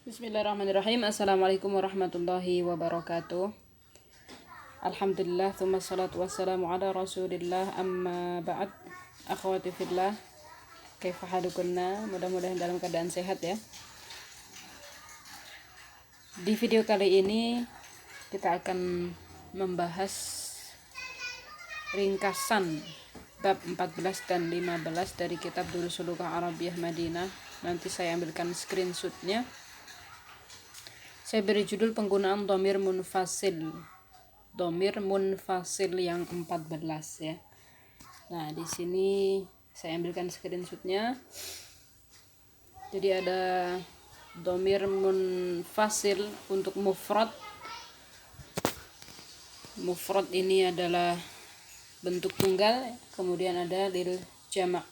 Bismillahirrahmanirrahim. Assalamualaikum warahmatullahi wabarakatuh. Alhamdulillah, thumma salatu wassalamu ala rasulillah, amma ba'd. Akhwati fillah, kaifa halukunna? Mudah-mudahan dalam keadaan sehat ya. Di video kali ini kita akan membahas ringkasan bab 14 dan 15 dari kitab Durusul Lughah Arabiyah Madinah. Nanti saya ambilkan screenshotnya. Saya beri judul penggunaan dhamir munfasil. Dhamir munfasil yang 14 ya. Nah, di sini saya ambilkan screenshotnya. Jadi ada dhamir munfasil untuk mufrad. Mufrad ini adalah bentuk tunggal, kemudian ada lil jamak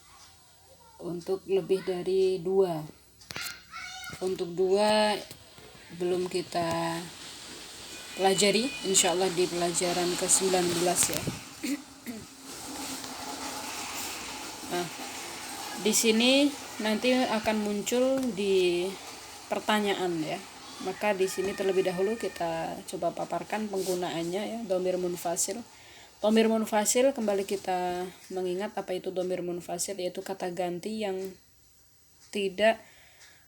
untuk lebih dari 2. Untuk 2 belum kita pelajari, insyaallah di pelajaran ke-19 ya. Nah, di sini nanti akan muncul di pertanyaan ya. Maka di sini terlebih dahulu kita coba paparkan penggunaannya ya, dhamir munfasil. Dhamir munfasil, kembali kita mengingat apa itu dhamir munfasil, yaitu kata ganti yang tidak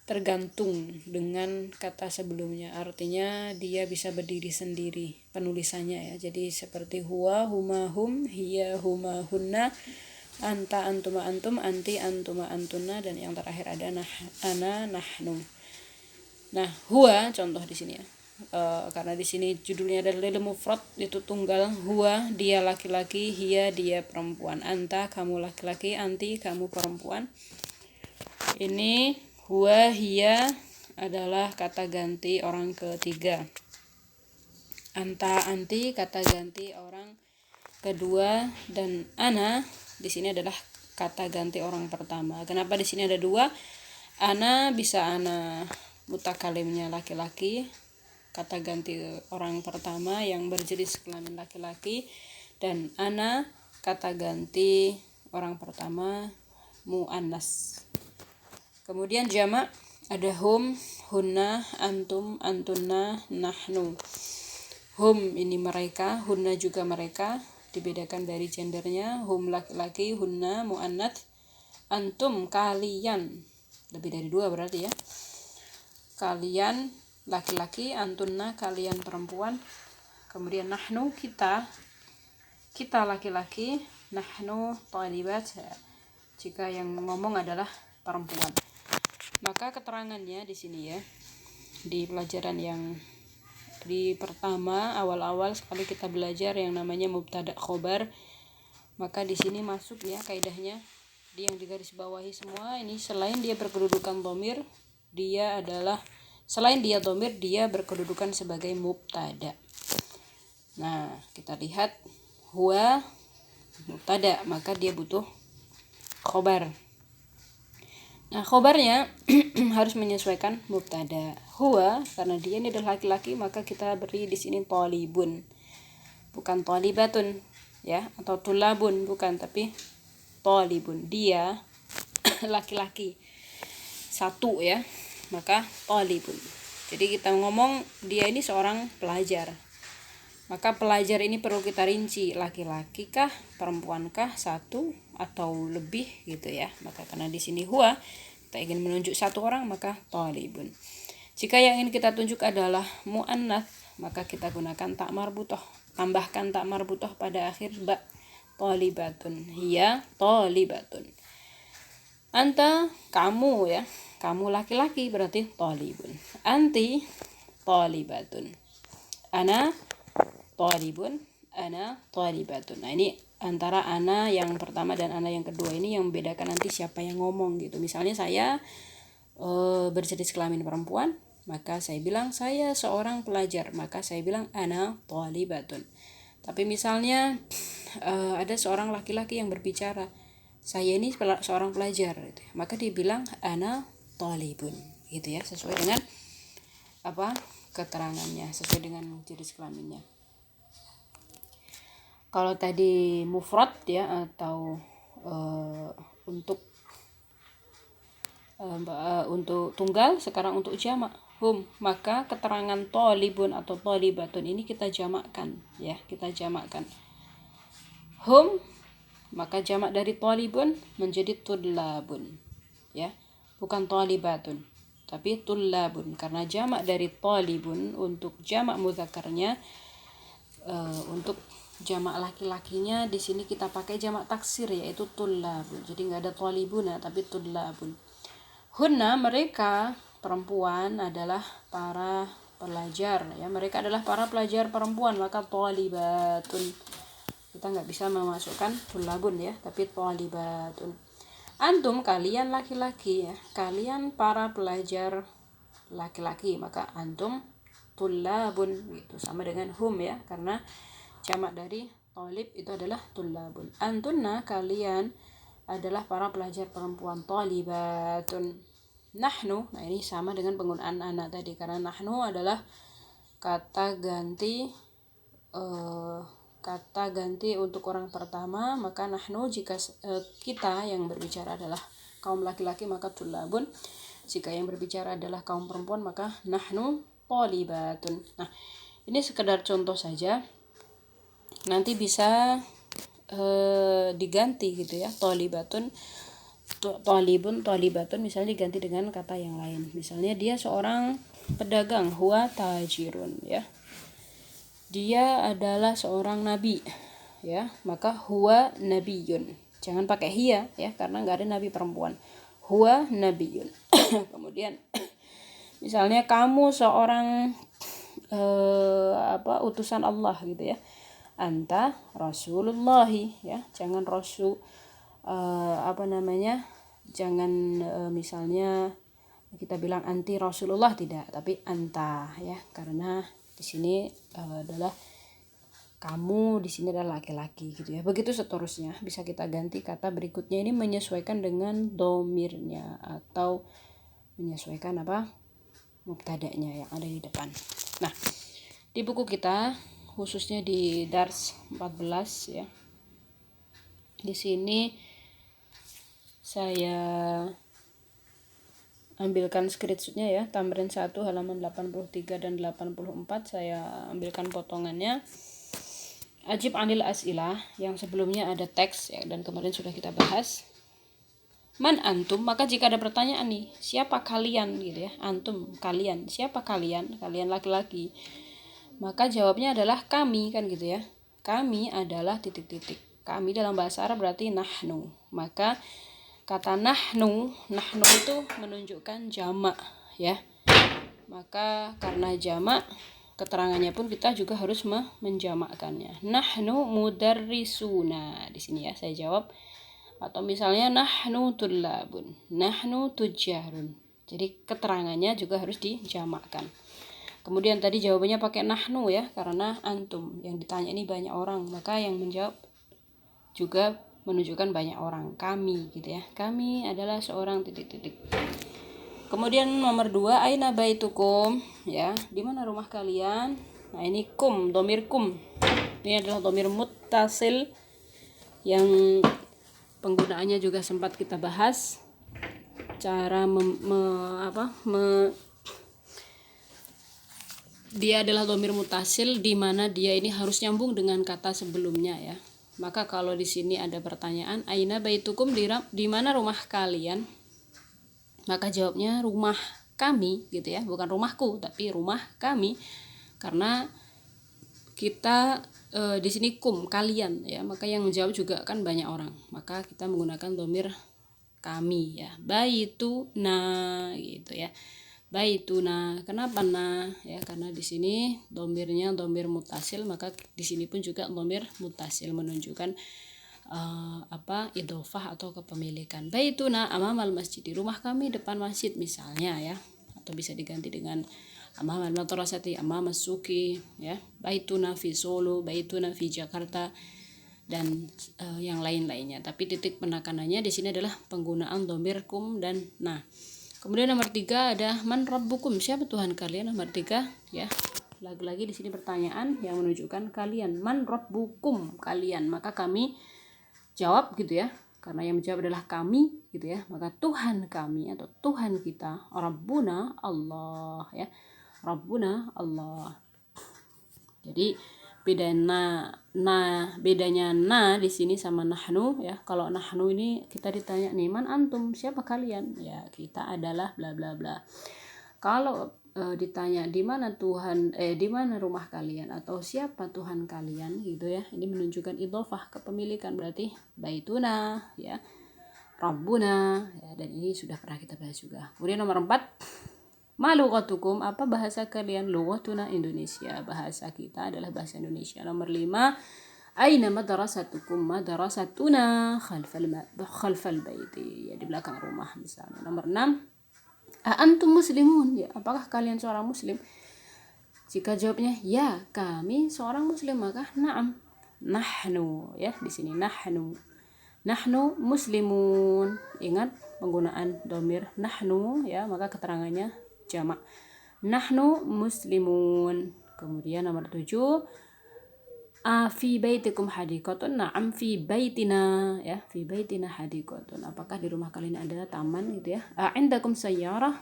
tergantung dengan kata sebelumnya. Artinya dia bisa berdiri sendiri penulisannya ya. Jadi seperti huwa, huma, hum, hiya, huma, hunna, anta, antuma, antum, anti, antuma, antuna, dan yang terakhir ada ana, nahnu. Nah, huwa contoh di sini ya. Karena di sini judulnya adalah lil mufrad, itu tunggal. Huwa dia laki-laki, hiya dia perempuan, anta kamu laki-laki, anti kamu perempuan. Ini huwa, hiya adalah kata ganti orang ketiga. Anta, anti kata ganti orang kedua, dan ana di sini adalah kata ganti orang pertama. Kenapa di sini ada 2? Ana bisa ana mutakalimnya laki-laki, kata ganti orang pertama yang berjenis kelamin laki-laki, dan ana kata ganti orang pertama muannas. Kemudian jamak ada hum, hunna, antum, antunna, nahnu. Hum ini mereka, hunna juga mereka, dibedakan dari gendernya. Hum laki-laki, hunna muannats, antum kalian, lebih dari 2 berarti ya. Kalian laki-laki, antunna kalian perempuan. Kemudian nahnu kita laki-laki, nahnu thalibat jika yang ngomong adalah perempuan. Maka keterangannya di sini ya, di pelajaran yang di pertama awal-awal sekali kita belajar yang namanya mubtada khobar, maka di sini masuk ya kaidahnya di yang digarisbawahi semua ini. Selain dia berkedudukan dhamir, dia adalah selain dia dhamir, dia berkedudukan sebagai mubtada. Nah, kita lihat huwa mubtada, maka dia butuh khobar. Nah, khobarnya harus menyesuaikan mubtada. Huwa karena dia ini adalah laki-laki, maka kita beri di sini thalibun, bukan thalibatun ya, atau tulabun bukan, tapi thalibun. Dia laki-laki satu ya, maka thalibun. Jadi kita ngomong dia ini seorang pelajar, maka pelajar ini perlu kita rinci, laki-laki kah, perempuan kah, satu atau lebih gitu ya. Maka karena di sini huwa kita ingin menunjuk satu orang, maka thalibun. Jika yang ingin kita tunjuk adalah muannats, maka kita gunakan tak marbutah, tambahkan tak marbutah pada akhir ba, thalibatun, hiya thalibatun. Anta kamu ya, kamu laki-laki berarti thalibun. Anti thalibatun. Ana thalibun, ana thalibatun. Nah, ini antara ana yang pertama dan ana yang kedua ini yang membedakan nanti siapa yang ngomong gitu. Misalnya saya berjenis kelamin perempuan, maka saya bilang saya seorang pelajar, maka saya bilang ana thalibatun. Tapi misalnya ada seorang laki-laki yang berbicara, saya ini seorang pelajar gitu, maka dia bilang ana thalibun gitu ya, sesuai dengan apa keterangannya, sesuai dengan jenis kelaminnya. Kalau tadi mufrad ya, atau untuk untuk tunggal, sekarang untuk jamak hum. Maka keterangan thalibun atau thalibatun ini kita jamakkan ya, kita jamakkan hum, maka jamak dari thalibun menjadi tullabun ya, bukan thalibatun tapi tullabun, karena jamak dari thalibun untuk jamak mudzakarnya, untuk jamak laki-lakinya di sini kita pakai jamak taksir yaitu tullabun. Jadi nggak ada thalibuna tapi tullabun. Hunna, mereka perempuan adalah para pelajar ya, mereka adalah para pelajar perempuan, maka thalibatun kita nggak bisa memasukkan tullabun ya, tapi thalibatun. Antum, kalian laki-laki ya, kalian para pelajar laki-laki, maka antum tullabun gitu, sama dengan hum ya, karena jamak dari thalib itu adalah tullabun. Antunna, kalian adalah para pelajar perempuan, thalibatun. Nahnu, nah ini sama dengan penggunaan anak tadi, karena nahnu adalah kata ganti untuk orang pertama, maka nahnu jika kita yang berbicara adalah kaum laki-laki maka tullabun, jika yang berbicara adalah kaum perempuan maka nahnu thalibatun. Nah, ini sekedar contoh saja, nanti bisa diganti gitu ya, thalibatun, thalibun, thalibatun misalnya diganti dengan kata yang lain. Misalnya dia seorang pedagang, huwa tajirun ya, dia adalah seorang nabi ya, maka huwa nabiyun, jangan pakai hiya ya, karena nggak ada nabi perempuan, huwa nabiyun. Kemudian misalnya kamu seorang utusan Allah gitu ya, anta rasulullahi ya, jangan rasul jangan misalnya kita bilang anti Rasulullah, tidak, tapi anta ya, karena di sini adalah kamu, di sini adalah laki-laki gitu ya. Begitu seterusnya, bisa kita ganti kata berikutnya ini menyesuaikan dengan domirnya atau menyesuaikan mubtada'nya yang ada di depan. Nah, di buku kita khususnya di dars 14 ya, di sini saya ambilkan screenshotnya ya, tamrin 1 halaman 83 dan 84, saya ambilkan potongannya. Ajib anil as'ilah, yang sebelumnya ada teks ya, dan kemarin sudah kita bahas. Man antum, maka jika ada pertanyaan nih, siapa kalian gitu ya, antum kalian, siapa kalian, kalian laki-laki, maka jawabnya adalah kami kan gitu ya, kami adalah titik-titik. Kami dalam bahasa Arab berarti nahnu, maka kata nahnu itu menunjukkan jamak ya, maka karena jamak keterangannya pun kita juga harus menjamakkannya. Nahnu mudarrisuna di sini ya, saya jawab. Atau misalnya nahnu tullabun, nahnu tujjarun. Jadi keterangannya juga harus dijamakkan. Kemudian tadi jawabannya pakai nahnu ya, karena antum yang ditanya ini banyak orang, maka yang menjawab juga menunjukkan banyak orang, kami gitu ya. Kami adalah seorang titik-titik. Kemudian nomor 2, aina baitukum ya, di mana rumah kalian? Nah, ini kum, domir kum. Ini adalah domir muttasil yang penggunaannya juga sempat kita bahas. Cara dia adalah domir mutasil di mana dia ini harus nyambung dengan kata sebelumnya ya. Maka kalau di sini ada pertanyaan, aina baitukum, di mana rumah kalian? Maka jawabnya rumah kami gitu ya, bukan rumahku tapi rumah kami, karena kita di sini kum, kalian ya, maka yang menjawab juga kan banyak orang, maka kita menggunakan domir kami ya, baituna gitu ya, baituna. Kenapa na ya, karena di sini domirnya domir mutasil, maka di sini pun juga domir mutasil menunjukkan idhofah atau kepemilikan. Baituna amamal masjid, di rumah kami depan masjid misalnya ya, atau bisa diganti dengan amamal madrasati, amamas suki ya, baituna fi Solo, baituna fi Jakarta, dan yang lain-lainnya. Tapi titik penekanannya di sini adalah penggunaan domir kum dan na. Kemudian nomor 3 ada man rabbukum, siapa Tuhan kalian. Nomor 3 ya, lagi-lagi di sini pertanyaan yang menunjukkan kalian, man rabbukum, kalian, maka kami jawab gitu ya, karena yang menjawab adalah kami gitu ya, maka Tuhan kami atau Tuhan kita, Rabbuna Allah ya, Rabbuna Allah. Jadi bedanya na di sini sama nahnu ya. Kalau nahnu ini kita ditanya nih, man antum, siapa kalian? Ya, kita adalah bla bla bla. Kalau ditanya di mana di mana rumah kalian atau siapa Tuhan kalian gitu ya, ini menunjukkan idhofah kepemilikan, berarti baituna ya, Rabbuna ya, dan ini sudah pernah kita bahas juga. Kemudian nomor 4, ma lughatukum, apa bahasa kalian? Lughatuna Indonesia, bahasa kita adalah bahasa Indonesia. Nomor 5, aina madrasatukum? Madrasatuna khalfal baiti, ya di belakang rumah misalnya. Nomor 6, antum muslimun, ya apakah kalian seorang muslim? Jika jawabnya ya kami seorang muslim, maka na'am, nahnu ya, di sini nahnu muslimun. Ingat penggunaan domir nahnu ya, maka keterangannya jamak, nahnu muslimun. Kemudian nomor 7, fi baitikum hadiqatun? Na'am fi baitina ya, fi baitina hadiqatun. Apakah di rumah kalian ada taman gitu ya? Indakum sayyarah?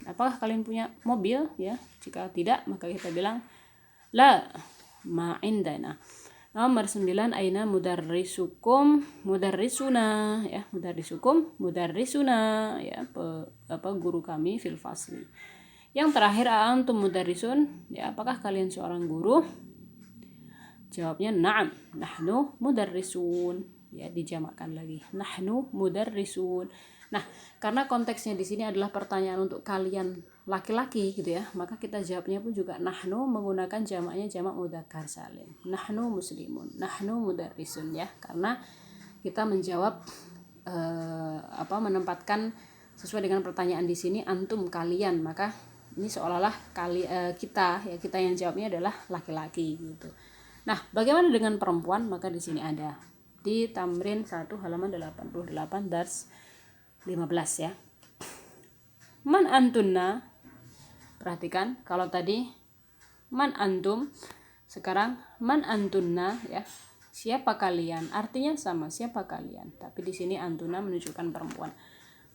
Apakah kalian punya mobil ya? Jika tidak, maka kita bilang la ma indana. Nomor 9, aina mudarrisukum? Mudarrisuna ya, mudarrisuna ya, guru kami fil fasli. Yang terakhir, antum mudarrisun? Ya, apakah kalian seorang guru? Jawabnya na'am, nahnu mudarrisun. Ya, dijamakkan lagi, nahnu mudarrisun. Nah, karena konteksnya di sini adalah pertanyaan untuk kalian laki-laki gitu ya, maka kita jawabnya pun juga nahnu menggunakan jamaknya jamak mudzakkar salim. Nahnu muslimun, nahnu mudarrisun ya, karena kita menjawab menempatkan sesuai dengan pertanyaan di sini antum kalian, maka ini seolah-olah kita yang jawabnya adalah laki-laki gitu. Nah, bagaimana dengan perempuan? Maka di sini ada di tamrin 1 halaman 88 dars 15 ya. Man antunna? Perhatikan, kalau tadi man antum, sekarang man antunna ya. Siapa kalian? Artinya sama, siapa kalian. Tapi di sini antunna menunjukkan perempuan.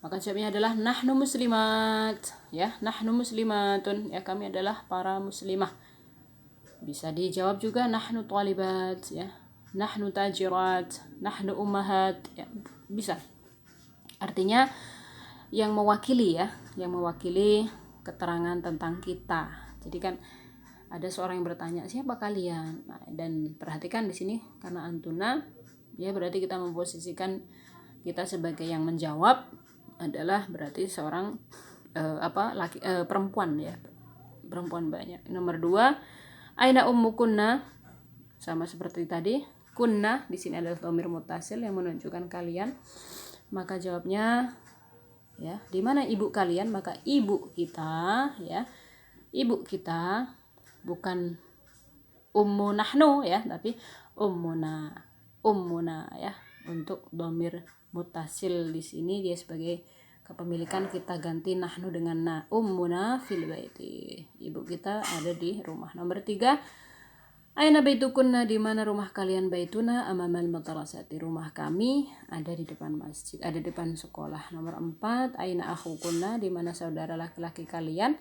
Maka jawabnya adalah nahnu muslimat ya, nahnu muslimatun ya, kami adalah para muslimah. Bisa dijawab juga nahnu thalibat ya, nahnu tajirat, nahnu ummahat ya, bisa. Artinya yang mewakili keterangan tentang kita. Jadi kan ada seorang yang bertanya, siapa kalian? Nah, dan perhatikan di sini karena antuna ya, berarti kita memposisikan kita sebagai yang menjawab adalah berarti seorang perempuan ya, perempuan banyak. Nomor 2, aina ummukunna? Sama seperti tadi, kunna di sini adalah dhamir muttasil yang menunjukkan kalian. Maka jawabnya ya, di mana ibu kalian? Maka ibu kita ya, ibu kita bukan ummu nahnu ya, tapi ummuna ya. Untuk dhamir muttasil di sini dia sebagai kepemilikan, kita ganti nahnu dengan na, ummuna fil baiti, ibu kita ada di rumah. Nomor 3, aina baitukunna? Di mana rumah kalian? Baituna amamal madrasati, rumah kami ada di depan masjid, ada di depan sekolah. Nomor 4, aina akhukunna? Di mana saudara laki-laki kalian?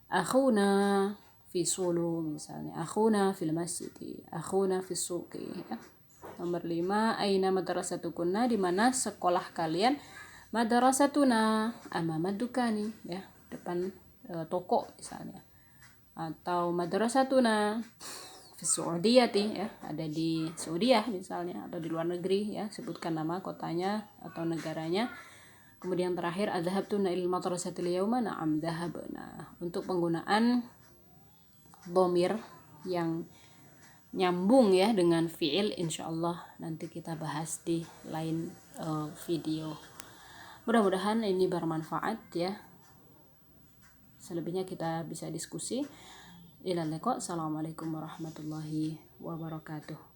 Akhuna fi sulu misalnya, akhuna fil masjid, akhuna fi suqi ya. Nomor 5, aina madrasatukunna? Di mana sekolah kalian? Madrasatuna amamad dukani ya, depan toko misalnya. Atau madrasatuna fi Saudiyati ya, ada di Saudiah misalnya, atau di luar negeri ya, sebutkan nama kotanya atau negaranya. Kemudian terakhir, adhabtuna ilal madrasatil yauma? Na'am dhahabna. Untuk penggunaan dhamir yang nyambung ya dengan fi'il, insyaallah nanti kita bahas di lain video. Mudah-mudahan ini bermanfaat ya. Selebihnya kita bisa diskusi. Ila liqa. Assalamualaikum warahmatullahi wabarakatuh.